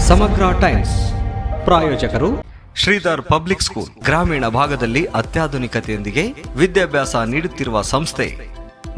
ಸಮಗ್ರ ಟೈಮ್ಸ್ ಪ್ರಾಯೋಜಕರು Sridhar public school. ಗ್ರಾಮೀಣ ಭಾಗದಲ್ಲಿ ಅತ್ಯಾಧುನಿಕತೆಯೊಂದಿಗೆ ವಿದ್ಯಾಭ್ಯಾಸ ನೀಡುತ್ತಿರುವ ಸಂಸ್ಥೆ.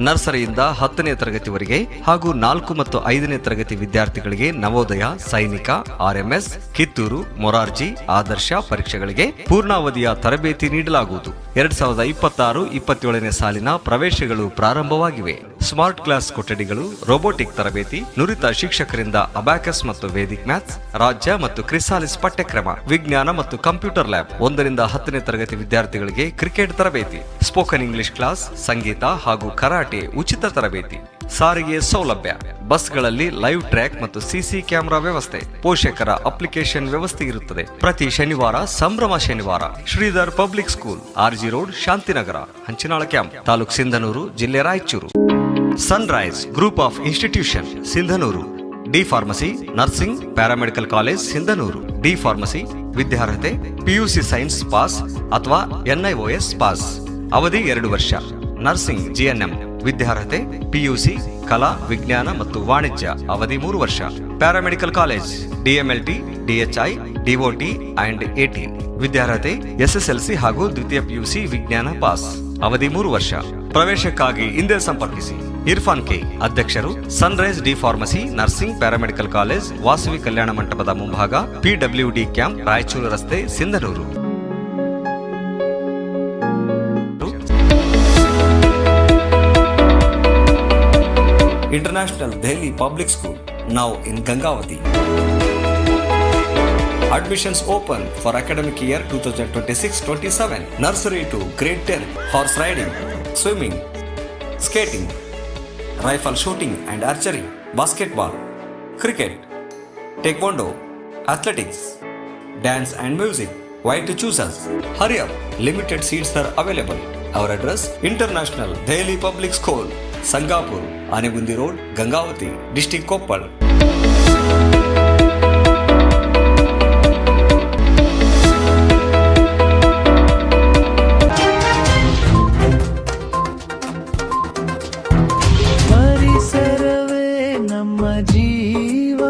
ನರ್ಸರಿಯಿಂದ 10ನೇ ತರಗತಿವರೆಗೆ ಹಾಗೂ 4 ಮತ್ತು 5ನೇ ತರಗತಿ ವಿದ್ಯಾರ್ಥಿಗಳಿಗೆ ನವೋದಯ, ಸೈನಿಕ, RMS, ಕಿತ್ತೂರು, ಮೊರಾರ್ಜಿ, ಆದರ್ಶ ಪರೀಕ್ಷೆಗಳಿಗೆ ಪೂರ್ಣಾವಧಿಯ ತರಬೇತಿ ನೀಡಲಾಗುವುದು. 2026-27ನೇ ಸಾಲಿನ ಪ್ರವೇಶಗಳು ಪ್ರಾರಂಭವಾಗಿವೆ. ಸ್ಮಾರ್ಟ್ ಕ್ಲಾಸ್ ಕೊಠಡಿಗಳು, ರೋಬೋಟಿಕ್ ತರಬೇತಿ, ನುರಿತ ಶಿಕ್ಷಕರಿಂದ ಅಬ್ಯಾಕಸ್ ಮತ್ತು ವೇದಿಕ್ ಮ್ಯಾಥ್ಸ್, ರಾಜ್ಯ ಮತ್ತು ಕ್ರಿಸಾಲಿಸ್ ಪಠ್ಯಕ್ರಮ, ವಿಜ್ಞಾನ ಮತ್ತು ಕಂಪ್ಯೂಟರ್ ಲ್ಯಾಬ್. 1ರಿಂದ 10ನೇ ತರಗತಿ ವಿದ್ಯಾರ್ಥಿಗಳಿಗೆ ಕ್ರಿಕೆಟ್ ತರಬೇತಿ, ಸ್ಪೋಕನ್ ಇಂಗ್ಲಿಷ್ ಕ್ಲಾಸ್, ಸಂಗೀತ ಹಾಗೂ ಕರಾಟೆ ಉಚಿತ ತರಬೇತಿ. ಸಾರಿಗೆ ಸೌಲಭ್ಯ, ಬಸ್ಗಳಲ್ಲಿ ಲೈವ್ ಟ್ರ್ಯಾಕ್ ಮತ್ತು ಸಿಸಿ ಕ್ಯಾಮೆರಾ ವ್ಯವಸ್ಥೆ, ಪೋಷಕರ ಅಪ್ಲಿಕೇಶನ್ ವ್ಯವಸ್ಥೆ ಇರುತ್ತದೆ. ಪ್ರತಿ ಶನಿವಾರ ಸಂಭ್ರಮ ಶನಿವಾರ. Shridhar public school, RG road, Shantinagar, Hanchinal camp, taluk Sindhanur, ಜಿಲ್ಲೆ Raichur. Sunrise group of institution, Sindhanur. D pharmacy, nursing, paramedical college, Sindhanur. D pharmacy ವಿದ್ಯಾರ್ಹತೆ PUC ಸೈನ್ಸ್ ಪಾಸ್ ಅಥವಾ NIOS ಪಾಸ್. ಅವಧಿ 2 ವರ್ಷ. ನರ್ಸಿಂಗ್ GNM ವಿದ್ಯಾರ್ಹತೆ PUC ಕಲಾ, ವಿಜ್ಞಾನ ಮತ್ತು ವಾಣಿಜ್ಯ. ಅವಧಿ 3 ವರ್ಷ. Paramedical college DMLT, DHI, DOT and AT ವಿದ್ಯಾರ್ಹತೆ SSLC ಹಾಗೂ ದ್ವಿತೀಯ PUC ವಿಜ್ಞಾನ ಪಾಸ್. ಅವಧಿ 3 ವರ್ಷ. ಪ್ರವೇಶಕ್ಕಾಗಿ ಹಿಂದೆ ಸಂಪರ್ಕಿಸಿ. ಇರ್ಫಾನ್ K, ಅಧ್ಯಕ್ಷರು, Sunrise D pharmacy, nursing, paramedical college, Vasavi ಕಲ್ಯಾಣ ಮಂಟಪದ ಮುಂಭಾಗ, PWD ಕ್ಯಾಂಪ್, ರಾಯಚೂರು ರಸ್ತೆ, Sindhanur. International Delhi Public School, now in Gangavati. Admissions open for academic year 2026-27. Nursery to grade 10. Horse riding, swimming, skating, rifle shooting and archery, basketball, cricket, taekwondo, athletics, dance and music. Why to choose us? Hurry up, limited seats are available. Our address: International Delhi Public School, Sangapur, Anegundi Road, Gangavati, District Koppal. ಪರಿಸರವೇ ನಮ್ಮ ಜೀವ,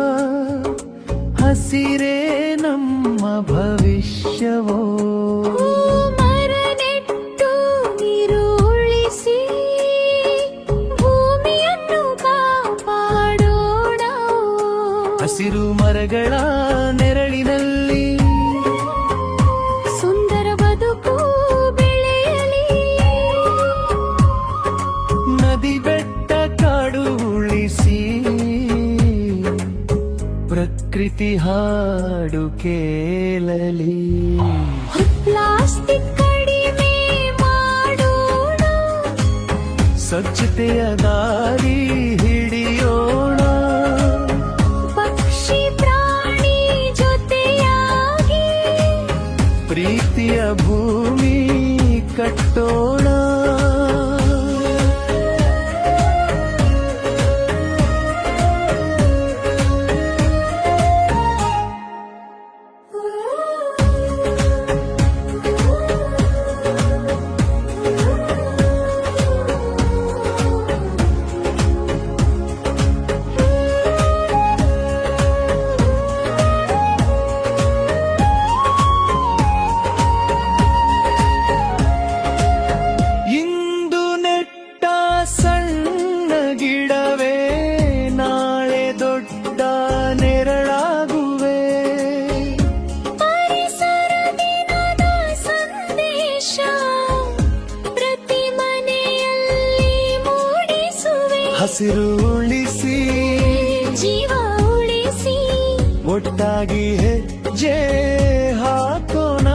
ಹಸಿರೇ ನಮ್ಮ ಭವಿಷ್ಯವೋ. ಹಸಿರು ಮರಗಳ ನೆರಳಿನಲ್ಲಿ ಸುಂದರ ಬದುಕು ಬೆಳೆಯಲಿ. ನದಿ ಬೆಟ್ಟ ಕಾಡು ಉಳಿಸಿ ಪ್ರಕೃತಿ ಹಾಡು ಕೇಳಲಿ. ಪ್ಲಾಸ್ಟಿಕ್ ಕಡಿಮೆ ಮಾಡೋಣ, ಸ್ವಚ್ಛತೆಯ ದಾರಿ ಹಿಡಿಯೋಣ. ಪ್ರೀತಿಯ ಭೂಮಿ ಕಟ್ಟೋಣ. ಹಸಿರು ಉಳಿಸಿ, ಜೀವ ಉಳಿಸಿ, ಒಟ್ಟಾಗಿ ಹೆಜ್ಜೆ ಹಾಕೋಣ.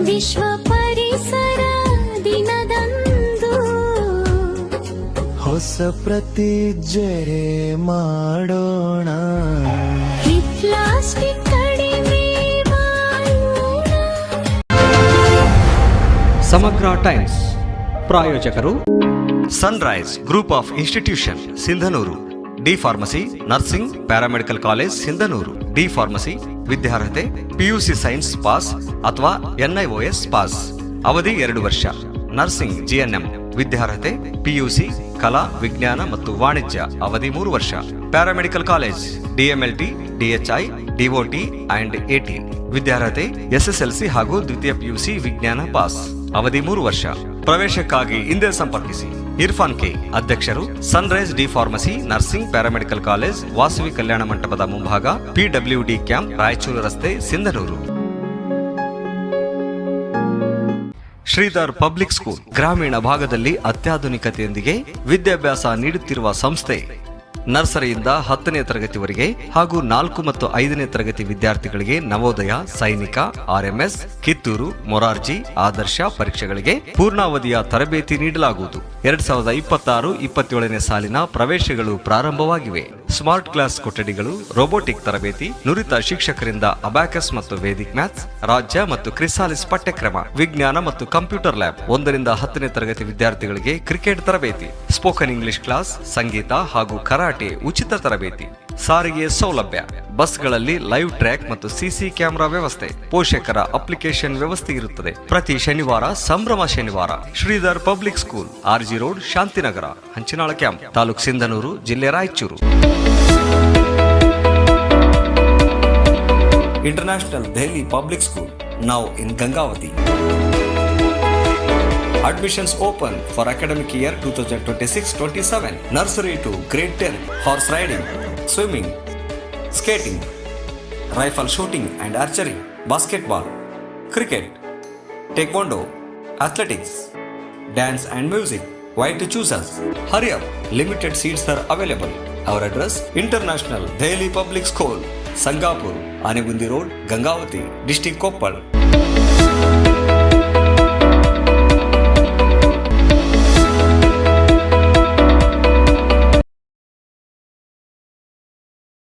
ವಿಶ್ವ ಪರಿಸರ ದಿನದಂದು ಹೊಸ ಪ್ರತಿಜ್ಞೆ ಮಾಡೋಣ. ಪ್ಲಾಸ್ಟಿಕ್ ಕಡಿಮೆ ಮಾಡೋಣ. ಸಮಗ್ರ ಟೈಮ್ಸ್ ಪ್ರಾಯೋಜಕರು Sunrise group of institution, Sindhanur. D pharmacy, nursing, paramedical college, Sindhanur. D pharmacy ವಿದ್ಯಾರ್ಹತೆ PUC ಸೈನ್ಸ್ ಪಾಸ್ ಅಥವಾ NIOS ಪಾಸ್. ಅವಧಿ 2 ವರ್ಷ. ನರ್ಸಿಂಗ್ GNM ವಿದ್ಯಾರ್ಹತೆ PUC ಕಲಾ, ವಿಜ್ಞಾನ ಮತ್ತು ವಾಣಿಜ್ಯ. ಅವಧಿ 3 ವರ್ಷ. Paramedical college DMLT, DHI, DOT and AT. ವಿದ್ಯಾರ್ಹತೆ SSLC ಹಾಗೂ ದ್ವಿತೀಯ PUC ವಿಜ್ಞಾನ ಪಾಸ್. ಅವಧಿ 3 ವರ್ಷ. ಪ್ರವೇಶಕ್ಕಾಗಿ ಹಿಂದೆ ಸಂಪರ್ಕಿಸಿ. ಇರ್ಫಾನ್ ಕೆ, ಅಧ್ಯಕ್ಷರು, Sunrise D pharmacy nursing paramedical college, Vasavi ಕಲ್ಯಾಣ ಮಂಟಪದ ಮುಂಭಾಗ, PWD ಕ್ಯಾಂಪ್, ರಾಯಚೂರು ರಸ್ತೆ, ಸಿಂಧನೂರು. ಶ್ರೀಧರ್ ಪಬ್ಲಿಕ್ ಸ್ಕೂಲ್ ಗ್ರಾಮೀಣ ಭಾಗದಲ್ಲಿ ಅತ್ಯಾಧುನಿಕತೆಯೊಂದಿಗೆ ವಿದ್ಯಾಭ್ಯಾಸ ನೀಡುತ್ತಿರುವ ಸಂಸ್ಥೆ. ನರ್ಸರಿಯಿಂದ 10ನೇ ತರಗತಿವರೆಗೆ ಹಾಗೂ 4 ಮತ್ತು 5ನೇ ತರಗತಿ ವಿದ್ಯಾರ್ಥಿಗಳಿಗೆ ನವೋದಯ, ಸೈನಿಕ, RMS, ಕಿತ್ತೂರು, ಮೊರಾರ್ಜಿ, ಆದರ್ಶ ಪರೀಕ್ಷೆಗಳಿಗೆ ಪೂರ್ಣಾವಧಿಯ ತರಬೇತಿ ನೀಡಲಾಗುವುದು. 2026-27ನೇ ಸಾಲಿನ ಪ್ರವೇಶಗಳು ಪ್ರಾರಂಭವಾಗಿವೆ. ಸ್ಮಾರ್ಟ್ ಕ್ಲಾಸ್ ಕೊಠಡಿಗಳು, ರೋಬೋಟಿಕ್ ತರಬೇತಿ, ನುರಿತ ಶಿಕ್ಷಕರಿಂದ ಅಬ್ಯಾಕಸ್ ಮತ್ತು ವೇದಿಕ್ ಮ್ಯಾಥ್ಸ್, ರಾಜ್ಯ ಮತ್ತು ಕ್ರಿಸಾಲಿಸ್ ಪಠ್ಯಕ್ರಮ, ವಿಜ್ಞಾನ ಮತ್ತು ಕಂಪ್ಯೂಟರ್ ಲ್ಯಾಬ್. 1ರಿಂದ 10ನೇ ತರಗತಿ ವಿದ್ಯಾರ್ಥಿಗಳಿಗೆ ಕ್ರಿಕೆಟ್ ತರಬೇತಿ, ಸ್ಪೋಕನ್ ಇಂಗ್ಲಿಷ್ ಕ್ಲಾಸ್, ಸಂಗೀತ ಹಾಗೂ ಕರಾಟೆ ಉಚಿತ ತರಬೇತಿ. ಸಾರಿಗೆ ಸೌಲಭ್ಯ, ಬಸ್ಗಳಲ್ಲಿ ಲೈವ್ ಟ್ರ್ಯಾಕ್ ಮತ್ತು CC ಕ್ಯಾಮೆರಾ ವ್ಯವಸ್ಥೆ, ಪೋಷಕರ ಅಪ್ಲಿಕೇಶನ್ ವ್ಯವಸ್ಥೆ ಇರುತ್ತದೆ. ಪ್ರತಿ ಶನಿವಾರ ಸಂಭ್ರಮ ಶನಿವಾರ. Shridhar public school, RG road, Shantinagar, Hanchinal camp, taluk Sindhanur, ಜಿಲ್ಲೆ Raichur. International Delhi public school, now in Gangavati. Admissions open for academic year 2026-27. Nursery to grade 10. Horse riding, swimming, skating, rifle shooting and archery, basketball, cricket, taekwondo, athletics, dance and music. Why to choose us? Hurry up, limited seats are available. Our address: International Daily Public School, Sangapur, Anegundi Road, Gangavati, District Koppal.